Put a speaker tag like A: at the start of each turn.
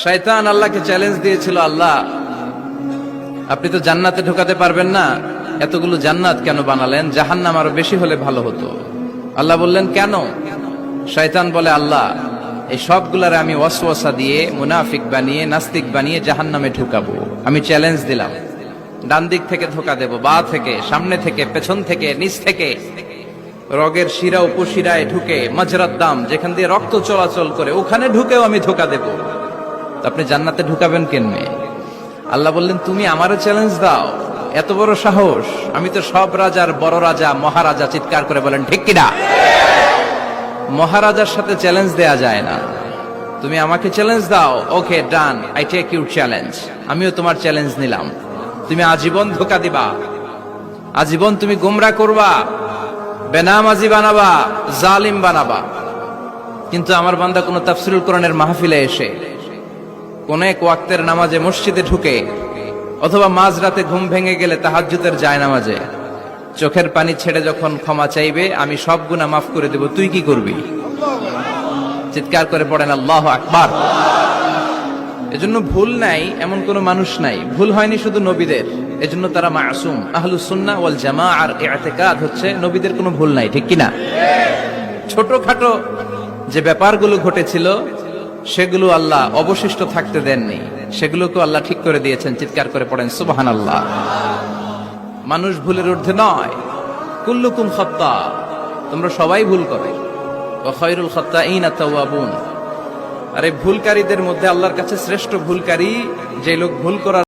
A: শয়তান আল্লাহকে চ্যালেঞ্জ দিয়েছিল, আল্লাহ আপনি তো জান্নাতে ঢোকাতে পারবেন না, এতগুলো জান্নাত কেন বানালেন? জাহান্নাম আরো বেশি হলে ভালো হতো। আল্লাহ বললেন কেন? শয়তান বলে, আল্লাহ এই সবগুলারে আমি ওয়াসওয়াসা দিয়ে মুনাফিক বানিয়ে নাস্তিক বানিয়ে জাহান্নামে ঢুকাবো। আমি চ্যালেঞ্জ দিলাম, ডান দিক থেকে ধোকা দেব, বা থেকে, সামনে থেকে, পেছন থেকে, নিচ থেকে, রগের শিরা উপশিরায় ঢুকে, মাজরাত দাম যেখান দিয়ে রক্ত চলাচল করে ওখানে ঢুকেও আমি ধোকা দেব। তো আপনি জান্নাতে ঢুকাবেন কেমনে? আল্লাহ বললেন, তুমি আমারও চ্যালেঞ্জ দাও, এত বড় সাহস? আমি তো সব রাজার বড় রাজা, মহারাজা। চিৎকার করে বলেন ঠিক কিনা? মহারাজার সাথে চ্যালেঞ্জ দেয়া যায় না। তুমি আমাকে চ্যালেঞ্জ দাও, ওকে ডান, আই টেক ইউর চ্যালেঞ্জ। আমিও তোমার চ্যালেঞ্জ নিলাম। তুমি আজীবন ধোকা দিবা, আজীবন তুমি গোমরা করবা, বেনামাজি বানাবা, জালিম বানাবা। কিন্তু আমার বান্দা কোন তাফসীরুল কোরআনের মাহফিলে এসে, কোন এক ওয়াক্তের নামাজে মসজিদে ঢুকে, অথবা মাঝরাতে ঘুম ভেঙে গেলে তাহাজ্জুদের জায়নামাজে চোখের পানি ছেড়ে যখন ক্ষমা চাইবে, আমি সব গুনাহ মাফ করে দেব, তুই কি করবি? চিৎকার করে পড়েন আল্লাহু আকবার। এজন্য ভুল নাই এমন কোন মানুষ নাই। ভুল হয়নি শুধু নবীদের, এজন্য তারা মাসুম। আহলুস সুন্নাহ ওয়াল জামাআর ইতিকাদ হচ্ছে নবীদের কোনো ভুল নাই, ঠিক কিনা? ছোটখাটো যে ব্যাপারগুলো ঘটেছিল সেগুলো আল্লাহ অবশিষ্ট থাকতে দেননি, সেগুলোকে আল্লাহ ঠিক করে দিয়েছেন। চিৎকার করে পড়েন সুবহানাল্লাহ। মানুষ ভুলের ঊর্ধ্বে নয়। কুল্লুকুম খাত্তা, তোমরা সবাই ভুল করো। ওয়া খায়রুল খাত্তাইনা তাওয়াবুন। আর এই ভুলকারীদের মধ্যে আল্লাহর কাছে শ্রেষ্ঠ ভুলকারী যে লোক ভুল করার